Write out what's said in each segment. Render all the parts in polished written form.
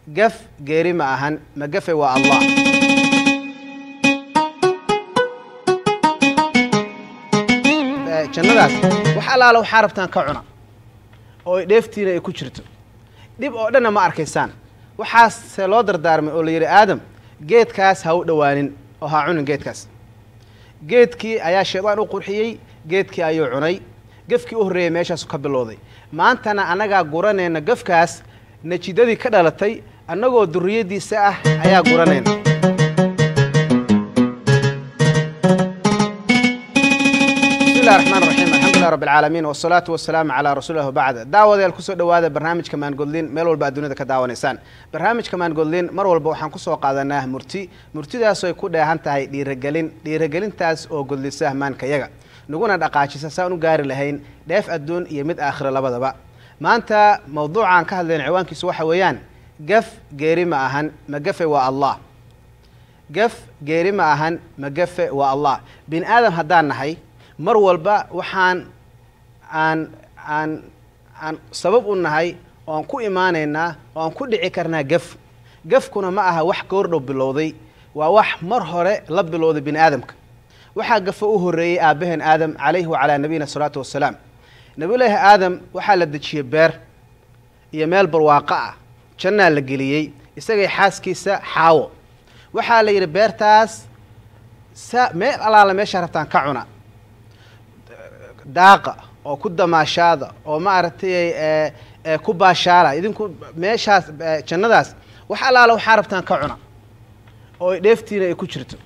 قف غيري ما أهن ما قف والله جنة وحلا لو حاربتان كعنا أو دفتينا يكشرتو دب أودنا ما أركيسان وحاس لودر دارمي أو ليري آدم جيت كاس هاو دوانين أو هاعون جيت كاس جيت كي أيا شيطان وقرحيي جيت كي أيو عني قف كي أهري ماشى سكبلوضي ما أنا جا قرانة إن قف كاس نتيجة كذا لتي أنا جو درية دي ساعة أيا قرانين بسم الله الرحمن الرحيم الحمد لله رب العالمين والصلاة والسلام على رسول الله بعد دعوة الكسر دعوة برنامج كمان قلين ملول بعدون ذاك دعوة نسان برنامج كمان قلين مرة البوحان كسر قادناه مرتي ده سوي كده هنتهي لرجالين تاس أو قل لسه مان كيجا نقولنا دقاش ساسون قاري لهين داف الدون يمد آخر لبضة بقى ما أنت موضوع عن كهذين عوان كسوة حويان قف غيري ما أهن ما قف والله قف غيري ما أهن ما قف والله بين آدم هدان نحي مرول با وحان عن سبب النهاي وان كو إيماننا وان كو دعي كرنا قف كنا معها وح كورنو بالوضي ووح مرهرة لب بالوضي بين آدمك وحا قفوه الرئي آبهن آدم عليه وعلى نبينا الصلاة والسلام نبي له آدم وحا لدتشي بير يميل برواقع جنة لقليي يساقي حاس كيسا حاو وحا لير بيرتاس ميل الله لما يشهرتان كعنا داقة أو كده ماشاة أو ما أرتي كوبا شارع إذن كوب ماشاة جنداس وحلا لو حاربتان كعنا أو دفتينا يكشرتو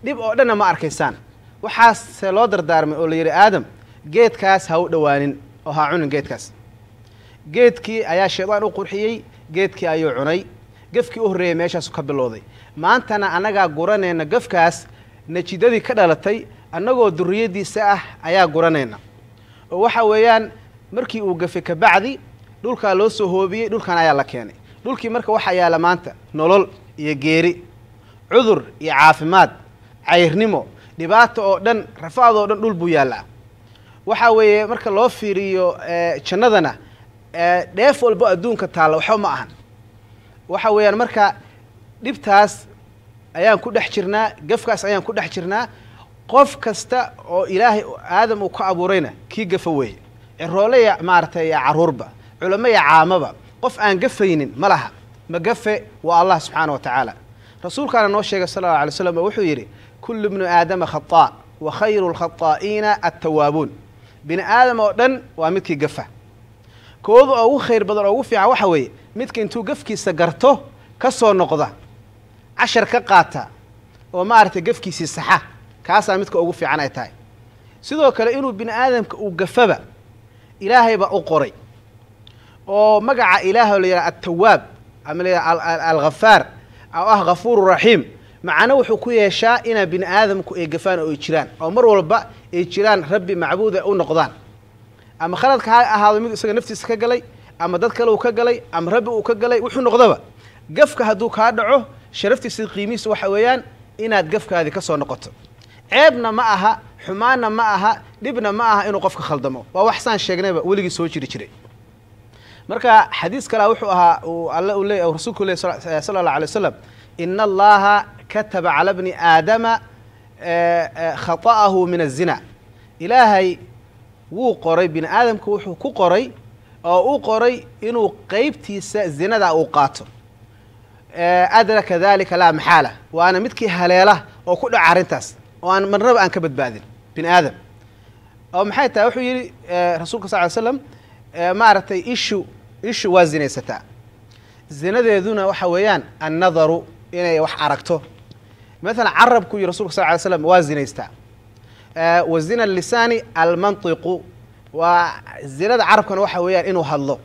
دب أودنا ما أركيسان وحاس لودر دارمي أو ليري آدم جيت كاس هاو دوانين أو هاعون جيت كاس جيت كي أيا شيطان وقرحيي جيت كي أيو عني قف كي أهري ماشى سكبلوضي ما أنا جا قرانة إن قف كاس نتيجة كذا لتي أنا جو درية دي ساعة أيا قرانينا وحويان مركي وقفك بعدي دول كالوسو هو بي دول كان أيا لك يعني دول كي مركي وحيا لما أنت نولل يجيري عذر يعافمات عيرنمو دبات أو دن رفاض أو دن دول بيالا وحوي مركي الله في ريو شندنا دافول بقى دون كتالو حما أهن وحويان مركي دبتاس أيام كده حجرنا قفكاس أيام كده حجرنا قف كستا أو إلهي آدم وكأبورينا كي قفوي الرولية مارتي عروربة علماء عامبة قف أن قفينين ملها ما قفي والله سبحانه وتعالى رسول كان نوشيك صلى الله عليه وسلم وحيري كل ابن آدم خطاء وخير الخطائين التوابون بن آدم ودن ومتكي قفة كوضو أو خير بدر أو في عوحوي متكي انتو قفكي سقرته كسو نقضة 10 كقاتا ومارتي قفكي سيسحة كاسا متك أوقف في عناية تاي سيدو كلا إنه بن آدم وقفبا إلهي بقى قري ومقع إله اللي التواب عمل الغفار أو غفور رحيم معنا وحكوية شاء إن بن آدم كيقفان أو يجران أو مروا الباء يجران ربي معبود أو نقضان أما خلت هذا ميد سجن نفتي سكجلي أما ضد كلو كجلي أما ربي وكجلي وحو نقضبا قفك هدوك هادعه شرفتي سقيميس وحويان إن تقفك هذه كسر نقطة عيبنا معها حمانا معها دبنا معها إنه قفك خلدمه وأحسن شيء ولقي سوتشي رجري مركا حديث كلا وحوها والله ولي أو رسولك ولي صلى الله عليه وسلم إن الله كتب على ابن آدم خطأه من الزنا إلهي وقري بن آدم كوحو كقري أو قري إنه قيبتي الزنا ذا أوقاته أدرك ذلك لا محالة وأنا متكي هليلة أو كل عارنتاس وأنا من ربع أنك بتبادل بن آدم أو محيطة وحي رسولك صلى الله عليه وسلم ما عرفتي إيش وازني ستا الزنا ذي ذون وحويان النظر إني وح عرقته مثلا عرب كوي رسولك صلى الله عليه وسلم وازني ستا والزنا اللساني المنطق والزنا عرب كان وحويان إنه هالله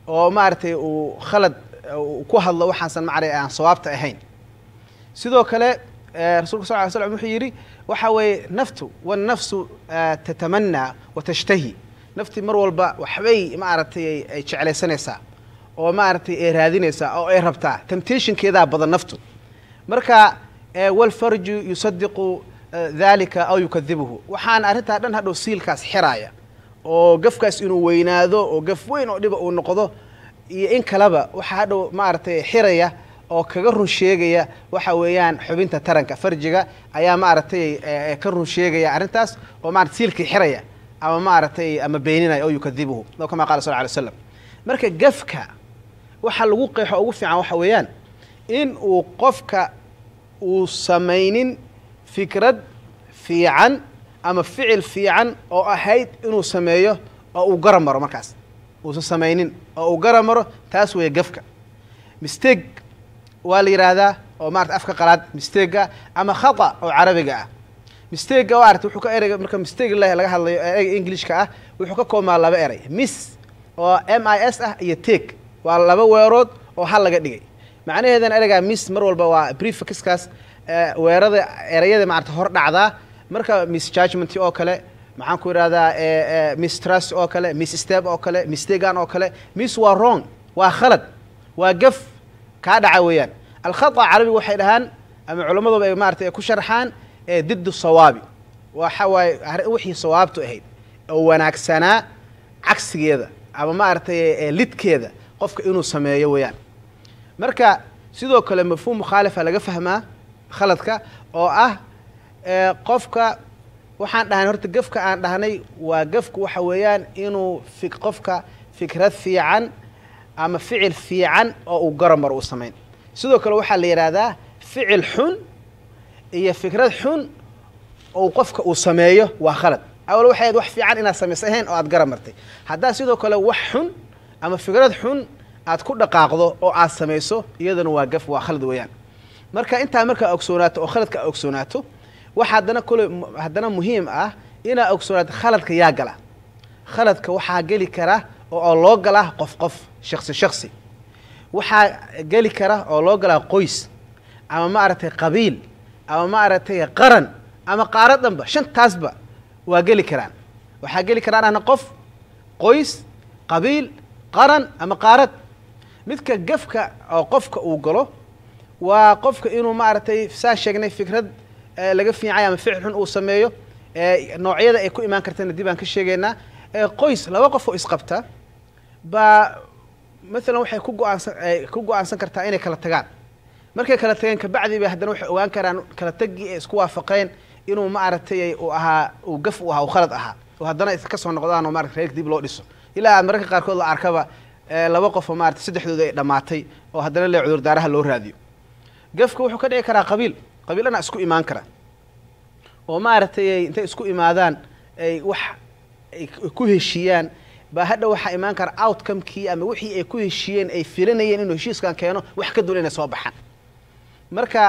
وما عرفتي وخلد وكوه الله وحسن معري عن صوابته أهين سيدو كلا رسولك صلى الله عليه وسلم وحيري وحوي نفته والنفس تتمنى وتشتهي نفتي مرول با وحبي ما عرفتي على سنة وما عرفتي إرهادينيسا أو إرهبتها تمتيشن كذا بدل نفته مركا والفرج يصدق ذلك أو يكذبه وحان أرتها دن هذا سيل كاس حراية وقف كاس إنه وينادو وقف وين ودب ونقضه iyo in kaleba waxa hadhow maaragtay xiraya oo kaga run sheegaya waxa weeyaan xubinta taranka farjiga ayaa maaragtay ka run sheegaya arrintaas oo maaragtay siilkii xiraya ama maaragtay ama beeninaya oo yukadibuhu kama qaala sallallahu alayhi wasallam marka gafka waxa lagu qeexo ugu fiican waxa weeyaan in uu qofka uu samaynin fikrad fiican ama ficil fiican oo ahayd inuu sameeyo oo uu garab maro markaas uusan samaynin oo uu garab maro taas weeye gafka mistake waa la yiraahdaa oo maaragtay afka qalaad mistake ama khata oo carabiga ah mistake waa aragtay wuxuu ka ereyga marka mistake laga hadlayo ereyga Englishka ah wuxuu ka koobmaa laba erey miss oo MIS ah iyo take waa laba weerood oo hal laga dhigay macnaheedana ereyga miss mar walba waa prefixkaas weerada ereyada maaragtay hor dhacdaa marka misjudgment oo kale maxaan ku yiraahdaa mistrust oo kale misstep oo kale mistakean oo kale miss waa wrong waa khalad waa gaf ka dhaca weeyaan الخطأ عربي waxay dhahan ama culimadu ay maartay ku sharxaan ضد الصواب waxa way wixii sawaabtu ahayd oo wanaagsana cagsigeeda ama maartay lidkeeda qofka inuu sameeyo weeyaan marka sidoo kale mafhuum mukhalifa laga fahmaa khaladka oo ah qofka waxaan dhahan horta gafka aan dhahnay waa gafku waxa weeyaan inuu qofka fikrad fiican ama ficil fiican oo uu garamar u sameyn sidoo kale waxa la yiraahdaa ficil xun iyo fikrad xun oo qofka uu sameeyo waa khalad awal waxay wax fiican inaad sameyseen oo aad garamartay hadaa sidoo kale wax xun ama fikrad xun aad ku dhaqaaqdo oo aad sameyso iyadana waa gaf waa khalad weeyaan marka inta marka ogsoonaato oo khaladka ogsoonaato waxa hadana muhiim ah ina ogsoonaato khaladka yaa gala khaladka waxa gali kara oo loo gala qof shakhsi waxa gali kara oo loo gala qoys ama maaragtay qabiil ama maaragtay qaran ama qaaradanba shantaasba waa gali karaan waxa gali karaan qof qoys qabiil qaran ama qaarad midka gafka oo qofka uu galo waa qofka inuu maaragtay saa sheegnay fikrad laga fiicay ama ficil xun uu sameeyo noocyada ay ku imaan kartaan dib aan ka sheegaynaa qoys laba qof oo isqabta ba مثلا waxay ku go'aansan kartaa inay kala tagaan markay kala tageen ka bacdi bay hadana waxay ogaan karaan kala tagi ee isku waafaqeen inuu ma aragtay uu ahaa uu gaf uu ahaa khalad ahaa oo hadana iska soo noqdaan oo maaragtay dib loo dhiso ilaa marka qaar kood la arkaba laba qof oo maaragtay saddexdooda ay dhamaatay oo hadana la cudur daaraha loo raadiyo gafku wuxuu ka dhici karaa qabiilana isku imaan kara oo maaragtay intay isku imaadaan ay wax ay ku heshiyaan ba hadda waxa imaan kara outcome kii ama wixii ay ku heshiyeen ay filanayeen inuu heshiiskan keeno wax ka duwan inay soo baxaan marka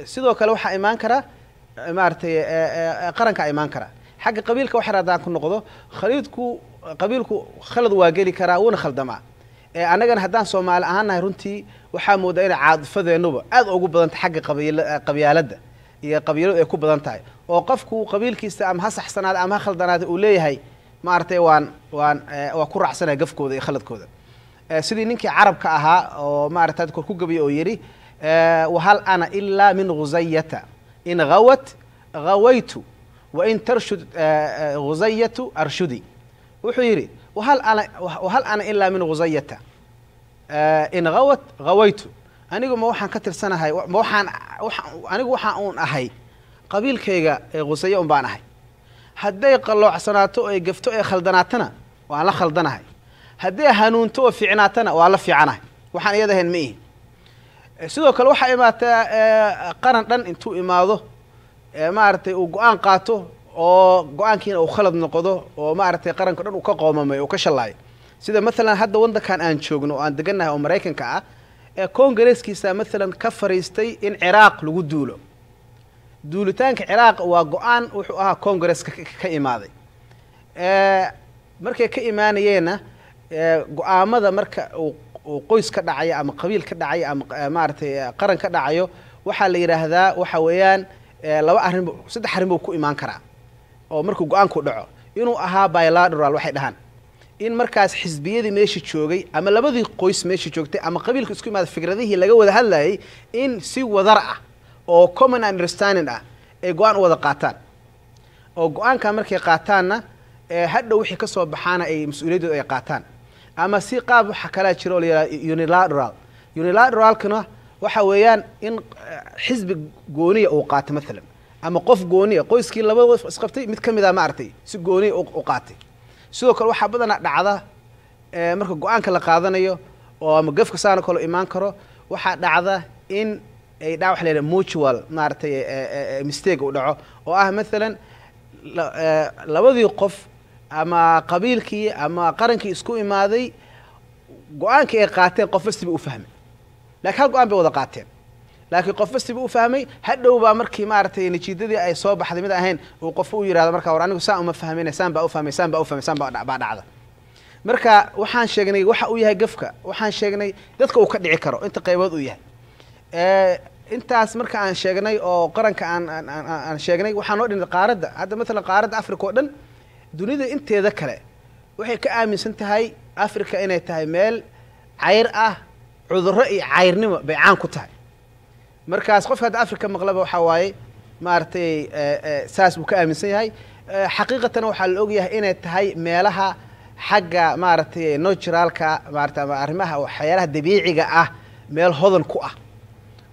sidoo kale waxa imaan kara maartay qaranka imaan kara xagga qabiilka waxa raadaan ku noqdo qabiilku khalad waa gali kara wana khaldama anagana haddaan Soomaali ahaanahay runtii waxa moodaa in caadfadeenuba aad ugu badan xagga qabiilada iyo qabiiladu ay ku badan tahay oo qofku qabiilkiisa ama ha saxsanaad ama ha khaldanaad uu leeyahay maartay waan ku raacsanay gafkooda iyo khaladkooda sidii ninkii carabka ahaa oo maartay ku gabiyo oo yiri wahal ana illa min ghuzayyata in ghawat ghawaytu wa in tarshud ghuzayyatu arshudi wuxuu yiri wahal ana illa min ghuzayyata in ghawat ghawaytu anigu ma waxaan ka tirsanahay ma waxaan anigu waxaan ahay qabiilkayga ghuzayya baan ahay hadday qalloocsanaato ay gafto ay khaldanaatana waan la khaldanahay hadday hanuunto oo fiicnaatana waan la fiicanahay waxaan iyadahayn ma sidoo kale waxa imaata qaran dhan intuu imaado maartay uu go'aan qaato oo go'aankiina uu khalad noqdo oo maartay qaranka dhan uu ka qoomamay oo ka shalay sida مثلا hadda wadankan aan joogno oo aan deganahay oo Mareykanka ah Congress-kiisa مثلا ka fariistay in Iraq lagu duulo duulitaanka Iraq waa go'aan wuxuu ahaa Congress ka imaaday markay ka imaanayeen go'aamada marka uu qoys ka dhacay ama qabiil ka dhacay ama maartay qaran ka dhacayo waxa la yiraahdaa waxa weeyaan laba arrin saddex arrin uu ku imaan karaa oo markuu go'aanku dhaco inuu ahaa bilateral waxay dhahan in markaas xisbiyadii meesha joogay ama labadii qoys meesha joogtay ama qabiilku isku imaad fikradihii laga wada hadlayay in si wadar ah oo common understanding ah ay go'aan wada qaataan oo go'aanka markay qaataanna hadda wixii ka soo baxaana ay mas'uuliyadooda ay qaataan ama si qaab waxa kala jiro unilateral unilateralkana waxa weeyaan in xisbi gooniya uu qaato مثلا ama qof gooniya qoyskii laba isqabtay mid kamid ah ma artay si gooniya u qaatay sidoo kale waxa badan dhacda marka go'aanka la qaadanayo oo ama gafka saano kale imaan karo waxa dhacda in ay wax leeyahay mutual maartay mistake u dhaco oo ah مثلا labadii qof ama qabiilkii ama qarankii isku imaaday go'aanka ay qaateen qof kasta u fahmay laakiin hal go'aan bay wada qaateen laakiin qof kasta u fahmay hadhow baa markii maartay natiijadii ay soo baxday mid ahayn uu qof u yiraahdo marka war anigu saan uma fahmayna saan baa u fahmay saan baa u fahmay saan baa dhacda marka waxaan sheegnay waxa uu yahay gafka waxaan sheegnay dadka uu ka dhici karo inta qaybood uu yahay intaas marka aan sheegnay oo qaranka aan sheegnay waxaan noo dhinay qaaradda hadda mesela qaaradda Afrika oo dhan dunida inteeda kale waxay ka aaminsan tahay Afrika inay tahay meel cayr ah cudurro iyo cayrnimo bay caan ku tahay markaas qofka hadda Afrika maqlaba waxa waaye maartay saas uu ka aaminsan yahay xaqiiqatan waxa la og yahay inay tahay meelaha xagga maartay naturalka maartay arrimaha waxyaalaha dabiiciga ah meel hodan ku ah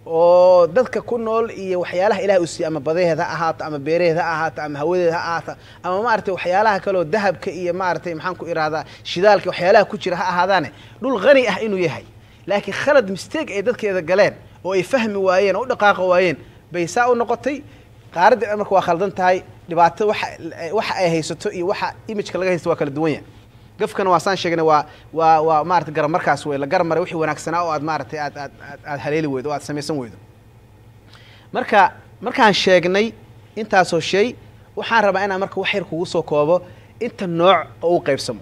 oo dadka ku nool iyo waxyaalaha Ilaahay u siiyay ama badeeda ahaato ama beereeda ahaato ama hawadeeda ahaato ama maartay waxyaalaha kale oo dahabka iyo maartay maxaan ku iraahdaa shidaalka waxyaalaha ku jira ha ahaadaane dhul qani ah inuu yahay laakiin khalad mistake ay dadkeeda galeen oo ay fahmi waayeen oo dhaqaaqo waayeen bay saa u noqotay qaaradda marka waa khaldan tahay dhibaato waxa ay haysato iyo waxa image-ka laga haysto waa kala duwan yahay gafkana waa saan sheegnay waa maartay garan markaas way la garan maray wixii wanaagsanaa oo aad maartay aad haleeli weydo oo aad sameeysan weydo markaan sheegnay intaasoo shay waxaan rabaa inaan marka wax yar kugu soo koobo inta nooc oo u qaybsamo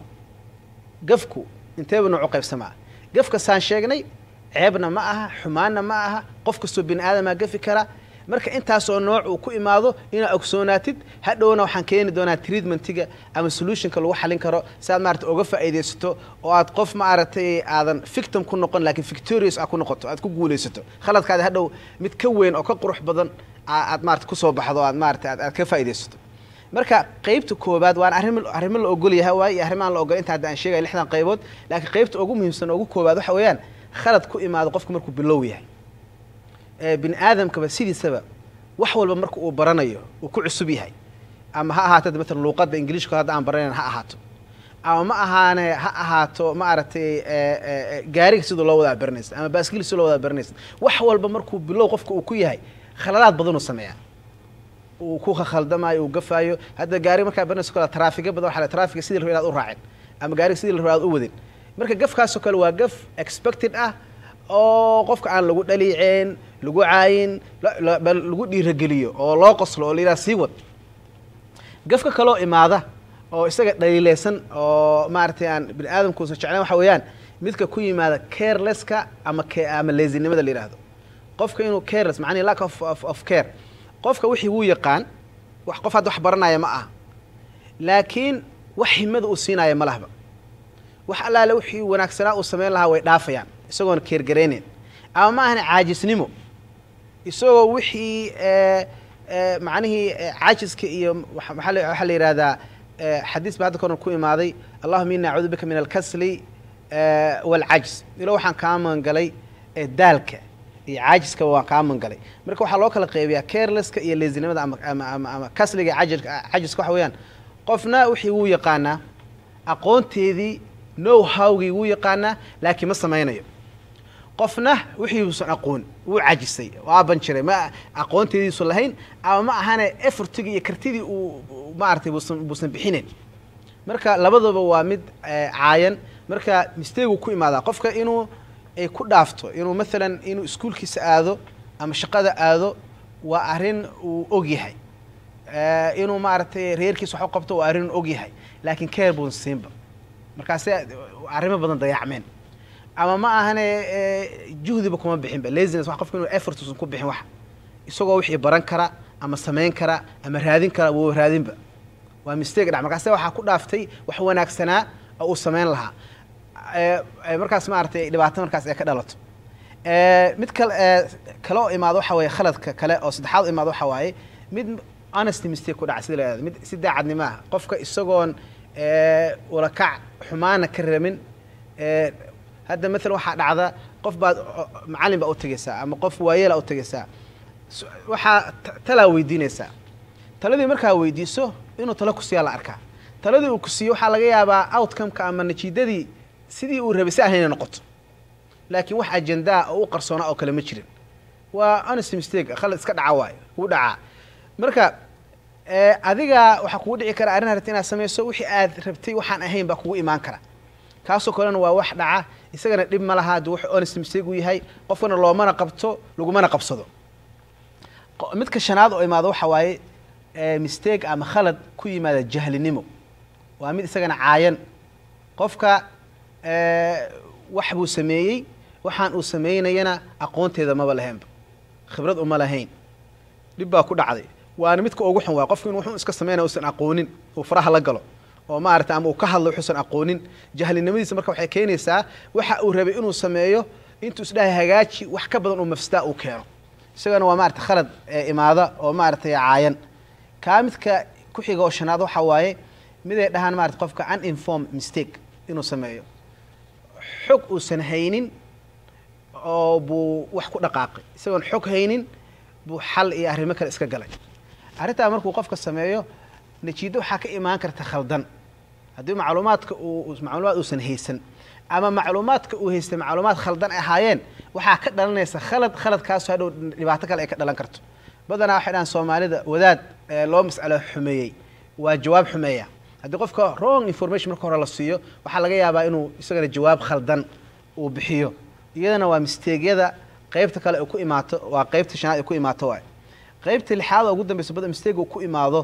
gafku inteeba nooc u qaybsamaa gafka saan sheegnay ceebna ma aha xumaanna ma aha qof kastoo bini aadama gafi kara marka intaasoo nooc uu ku imaado inaad ogsoonaatid hadhowna waxaan keeni doonaa treatmentiga ama solutionka lagu xalin karo si aad maaragtay uga faa'iidaysato oo aad qof maaragtay aadan victim ku noqon laakiin victorious aad ku noqoto aad ku guulaysato khaladkaada hadhow mid ka weyn oo ka qurux badan aad maaragtay ku soo baxdo aad maaragtay aad ka faa'iidaysato marka qaybta koobaad waan arrimo la ogol yahay waayo arrimahan la ogol inta hadda aan sheegay 6 qaybood laakiin qaybta ugu muhiimsan ugu koobaad waxa weeyaan khalad ku imaado qofku markuu bilow yahay bini aadamkaba sidiisaba wax walba marka uu baranayo uu ku cusub yahay ama ha ahaato mesela luqadda ingiriiska hadda aan baranayn ha ahaato ama ma ahaane ha ahaato ma aragtay gaariga sidoo loo wada baranaysa ama baaskiil sidoo loo wada baranaysa wax walba markuu bilow qofka uu ku yahay khaladaad badan uu sameeyaa uu ku khaldamayo uu gafayo hadda gaariga marka baranayso kala traffic badan waxa la traffic sidii la raad u raacin ama gaariga sidii la raad u wadin marka gafkaas oo kale waa gaf expected ah oo qofka aan lagu dhaliiceen lagu caayin lagu dhiirageliyo oo loo qoslo oo leeyahay sii wad gafka kale oo imaada oo isaga dhaliilaysan oo maartay aan bini aadamku soo jeclaan waxa weeyaan midka ku yimaada carelesska ama lazinimada la yiraahdo qofka inuu careless macni lack of care qofka wixii uu yaqaan wax qof had wax baranaya ma ah laakiin wax himada uu siinaya ma lahba wax allaale wixii wanaagsanaa uu sameyn lahaa way dhaafayaan isagoon keergareyneen ama ma ahna caajisnimo isagoo wixii macnihii caajiska iyo waxa la yiraahdaa xadiis baa hadda koran ku imaaday allahumma inna a'uudu bika min al-kasli wal-ajz ilo waxaan ka maangalay daalka iyo caajiska waan ka maangalay marka waxa loo kala qaybiyaa carelesska iyo lazinimada ama kasliga caajiska waxa weeyaan qofna wixii uu yaqaanaa aqoonteedii know how-gii uu yaqaanaa laakiin ma samaynayo qofna wixii uusan aqoon uu caajisay waa ban jiray ma aqoonteediisu lahayn ama ma ahana effortigi iyo kartidii uu maartay buusan bixineen marka labadaba waa mid caayan marka mistake uu ku imaada qofka inuu ay ku dhaafto inuu mesela inuu iskuulkiisa aado ama shaqada aado waa arrin uu og yahay inuu maartay reerkiisa wax u qabto waa arrin og yahay laakiin care buu siinba markaas arrimo badan dayacmeen ama ma ahane juhdiba kuma bixinba laziness wax qofku inuu effort usan ku bixin wax isagoo wixii baran kara ama sameyn kara ama raadin kara wuu raadinba waa mistake dhac markaas waxa ku dhaaftay wax wanaagsanaa oo uu sameyn lahaa markaas maartay dhibaato markaas ay ka dhalato mid kale oo imaado waxa weeye khaladka kale oo saddexaad imaado waxa waaye mid honest mistake ku dhac sida la mid si daacadnimo ah qofka isagoon wala kac xumaana ka ramin hadda مثلا waxaa dhacda qof baad macallin baa u tagaysaa ama qof waayeel u tagaysaa waxaa tala weydiinaysaa taladii markaa weydiiso inuu talo ku siiyo la arkaa taladii uu ku siiyo waxaa laga yaabaa outcome-ka ama natiijadii sidii uu rabay si ahayn noqoto laakiin wax agenda oo u qarsoona oo kale ma jirin waa honest mistake khalad iska dhaca waay uu dhaca marka adiga waxa kugu dhici kara arrin harti inaad samayso wixii aad rabtay waxaan ahayn baa kugu imaan kara kaasoo kalena waa wax dhaca isagana dhib ma laha hadduu wax honest mistake uu yahay qofkana loomana qabto lagumana qabsado midka shanaad oo imaado waxa waaye mistake ama khalad ku yimaada jahlinimo waa mid isagana caayan qofka wax buu sameeyey waxaan uu sameynayana aqoonteeda maba lahaynba khibrad uma lahayn dhib baa ku dhacday waana midka ugu xun waa qofku inuu wuxuu iska sameeynaa uusan aqoonin uu faraha la galo oo maaragtay ama uu ka hadlo wuxuusan aqoonin jahlinimadiisa marka waxay keenaysaa waxa uu rabay inuu sameeyo intuu isdhahay hagaaji wax ka badan oo mafsada uu keeno isagana waa maaragtay khalad imaada oo maaragtay caayan kaa midka ku xiga oo shanaad waxa waaye mid ay dhahaan maaragtay qofka uninformed mistake inuu sameeyo xog uusan haynin oo buu wax ku dhaqaaqay isagoon xog haynin buu xal iyo arrimo kale iska galay arrintaa markuu qofka sameeyo natiijo waxaa ka imaan karta khaldan haddii macluumaadka macluumaad uusan haysan ama macluumaadka uu haystay macluumaad khaldan ahaayeen waxaa ka dhalanaysa khaladkaasoo hadhow dhibaato kale ay ka dhalan karto badanaa waxay dhahaan soomaalida wadaad loo mas'alo xumeeyey waa jawaab xumeeya haddii qofka wrong information marka hore la siiyo waxaa laga yaabaa inuu isagana jawaab khaldan uu bixiyo iyadana waa misteegyada qaybta kale ay ku imaato waa qaybta shanaad ay ku imaato waay qaybta lixaad oo ugu dambaysa badan mistake uu ku imaado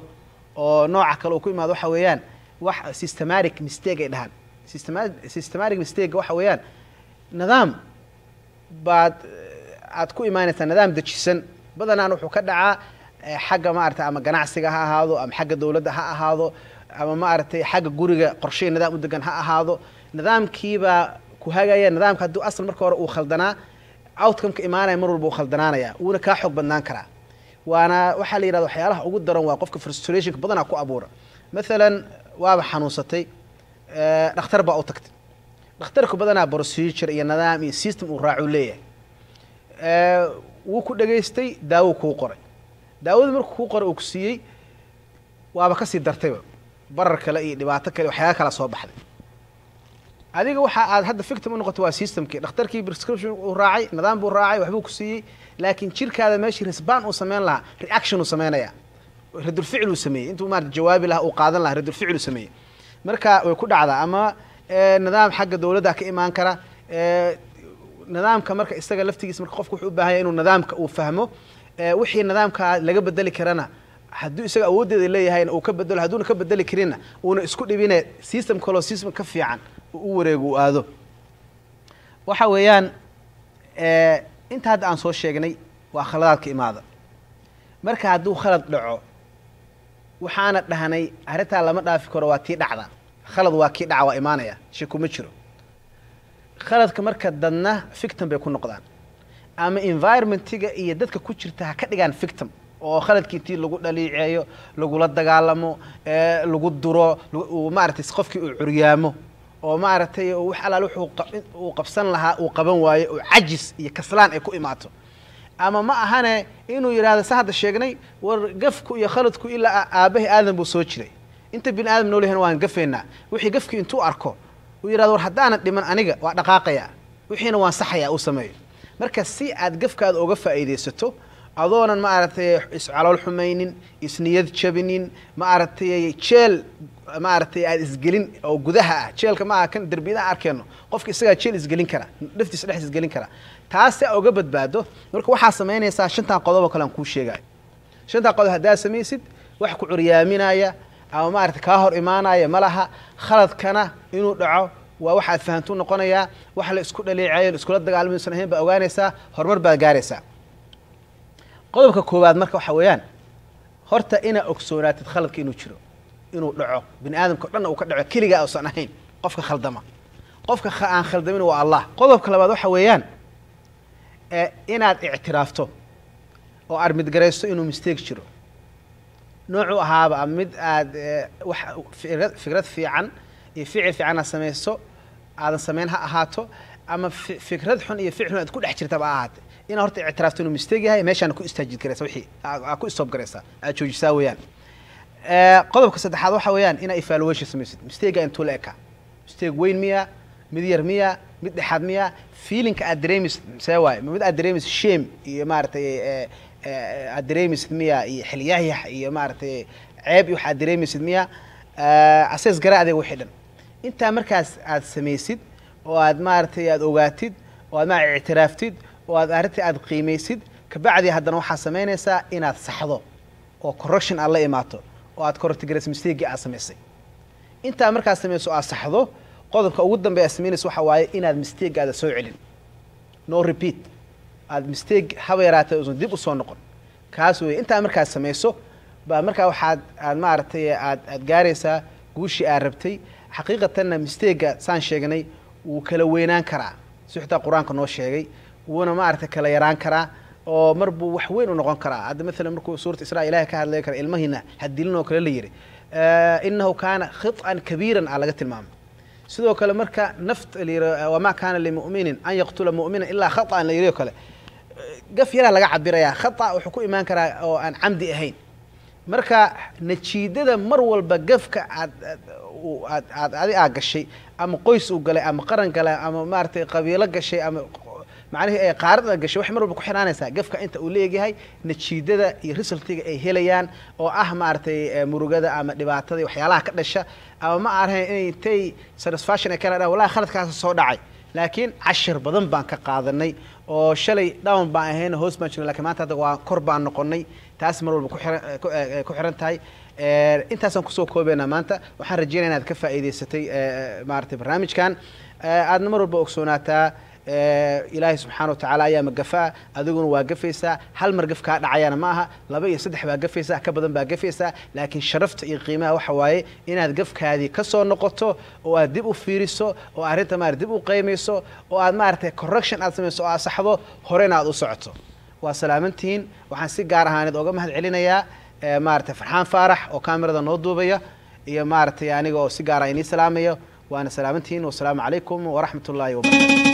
oo nooca kale uu ku imaado waxa weeyaan wax systematic mistake ay dhahaan systematic mistake waxa weeyaan nidaam baad aad ku imaanaysaa nidaam dejisan badanaan wuxuu ka dhacaa xagga maaragtay ama ganacsiga ha ahaado ama xagga dawladda ha ahaado ama maaragtay xagga guriga qorsheyn nidaam u degan ha ahaado nidaamkiibaa ku hagaya nidaamka hadduu asal marka hore uu khaldanaa outcome-ka imaanaya mar walba uu khaldanaanaya wuuna kaa xoog badnaan karaa waana waxaa la yidhahda waxyaalaha ugu daran waa qofka frustrationka badanaa ku abuura maalan waaba xanuunsatay dhakhtar baa u tagtay dhakhtarku badanaa procedure iyo nidaam iyo system uu raacu leeyahay wuu ku dhageystay daawo kuu qoray daawada markuu kuu qoray uu ku siiyey waaba kasii dartayba barar kale iyo dhibaato kale waxyaala kala soo baxday adiga waxa aad hadda victim u noqoto waa systemkii dhakhtarkii prescription uu raacay nidaam buu raacay waxbuu ku siiyey laakiin jirkaada meeshii response uu sameyn lahaa reaction uu sameynaya radul ficil uu sameeyey intuu maaragtay jawaabi lahaa uu qaadan lahaa radul ficil uu sameeyey marka way ku dhacdaa ama nidaam xagga dawladda ka imaan kara nidaamka marka isaga laftigiisa marka qofku wuxuu u baahan yahay inuu nidaamka uu fahmo wixii nidaamka laga bedeli karana hadduu isaga awooddeeda leeyahayna uu ka bedelo hadduuna ka bedeli karinna uuna isku dhibine system kaloo system ka fiican u wareego uu aado waxa weeyaan inta hadda aan soo sheegnay waa khaladaadka imaada marka hadduu khalad dhaco waxaana dhahnay arrintaa lama dhaafi karo waa tii dhacda khalad waa kii dhaca waa imaanaya shaki kuma jiro khaladka marka dadna victim bay ku noqdaan ama environmentiga iyo dadka ku jirta ha ka dhigaan victim oo khaladkii intii lagu dhaliiceeyo lagula dagaalamo lagu duro maaragtay qofkii uu curyaamo oo maaragtay wax alaal wuxuu qabsan lahaa uu qaban waayo oo cajis iyo kaslaan ay ku imaato ama ma ahane inuu yiraahdo saxda sheegnay war gafku iyo khaladku ilaa aabahi aadan buu soo jiray inta bin aadam noolahan waan gafeynaa wixii gafkii intuu arko uu yiraahdo war haddaan dhiman aniga waa dhaqaaqaya wixiina waan saxaya uu sameeyo marka si aad gafkaada uga faa'iideysato adoonan maaragtay iscalool xumaynin isniyad jabinin maaragtay jeel maaragtay aad isgelin oo gudaha ah jeelka ma kan darbiyada arkeeno qofka isaga jeel isgelin kara dhaftiisa dhex isgelin kara taas ay uga badbaado marka waxa sameynaysaa shantan qodob oo kale aan ku sheegay shantan qodob hadaa sameeysid wax ku curiyaaminaya ama maaragtay ka hor imaanaya malaha khaladkana inuu dhaco waa waxa aad fahantu noqonaya wax la isku dhaleeceeyo isku la dagaalmaysan ahayn ba ogaanaysaa horumar baa gaaraysaa qodobka koowaad marka waxa weeyaan horta ina ogsoonaatid khaladka inuu jiro inuu dhaco bini aadamka dhan uu ka dhaco kaliya uusan ahayn qofka khaldama qofka aan khaldamin waa Allah qodobka labaad waxa weeyaan inaad ictiraafto oo armid gareysto inuu mistake jiro noocu ahaaba mid aad wax fikrad fiican iyo ficil fiican sameyso aadan samayn ha ahaato ama fikrad xun iyo ficil xun aad ku dhex jirtaba ha ahaate inaad horta ictiraafto inuu mistake yahay meeshaana ku istaajid garaysa wixii aad ku stop garaysaa aad joojisaa weeyaan qodobka saddexaad waxa weeyaan inaa evaluation samaysid mistake intuu la ekaa mistake weyn miya mid yar miya mid dhexaad miya feelingka aad dareemaysid see waaye mid aad dareemaysid shame iyo maaragtay aad dareemaysid miya iyo xilyaahyax iyo maaragtay ceeb iyo waxaad dareemaysid miya asees gara adeeg wixii dhan intaa markaas aad samaysid oo aad maaragtay aad ogaatid oo aad maaragtay ictiraaftid oo aad arrintii aad qiimaysid kabacdi haddana waxaad samaynaysaa inaad saxdo oo correction aad la imaato oo aad correct garayso mistake aad samaysay intaa markaad samayso aad saxdo qodobka ugu dambeeya aad samaynayso waxa waaye inaad mistake aada soo celin no repeat aad mistake haba yaraatay uusan dib u soo noqon kaas weeye intaa markaad samayso baa markaa waxaad aad maaragtay aad gaaraysaa guushii aad rabtay xaqiiqatanna mistake saan sheegnay wuu kala weynaan karaa si xitaa qur-aanka noo sheegay wuuna maaragtay kala yaraan karaa oo mar buu wax weyn u noqon karaa hadda maalan markuu suurat israa ilahay ka hadlay kara ilmahiina hadilin oo kale la yidhi inahu kaana khiطan kabiiran aa laga tilmaamay sidoo kale marka naft la yidhi wamaa kaana limu'minin an yaqtula mu'mina ilaa khaطan la yidhi oo kale gaf yaraa laga cabirayaa khata wuxuu ku imaan karaa oo aan camdi ahayn marka najiidada mar walba gafka aad adi aa gashay ama qoys uu galay ama qaran galay ama maaragtay qabiilo gashay ama macnihii ay qaarada gashay waxay mar walba ku xiraanaysaa gafka inta uu leeyahay najiidada iyo resultiga ay helayaan oo ah maaragtay murugada ama dhibaatada waxyaalaha ka dhasha ama ma ahayn inay intay satisfaction ay kana dhahan wallahi khaladkaas soo dhacay laakiin cashir badan baan ka qaadanay oo shalay down baan ahayn hoos baan jirnay laakiin maanta hadda waa kor baan noqonay taas mar walba ku xiran tahay intaasaan kusoo koobaynaa maanta waxaan rajeynaya inaad ka faa'iidaysatay maaragtay barnaamijkan aadna mar walba ogsoonaataa ilaahay subxaana watacaala ayaa magafaa adiguna waa gafaysaa hal mar gaf kaa dhacayana ma aha 2 iyo 3 baa gafaysaa ka badan baa gafaysaa laakiin sharafta iyo qiimaha waxa waaye inaad gafkaadii ka soo noqoto oo aad dib u fiiriso oo arrinta maaragtay dib u qiimayso oo aad maaragtay correction aad samayso oo aad saxdo horena aad u socoto waa salaamantihiin waxaan si gaar ahaaneed oga mahad celinayaa maaragtay farxaan faarax oo kaamirada noo duubaya iyo maaragtay aniga oo si gaar ah inii salaamayo waana salaamantihiin wasalaamu calaykum waraxmat ullaahi wabarakatu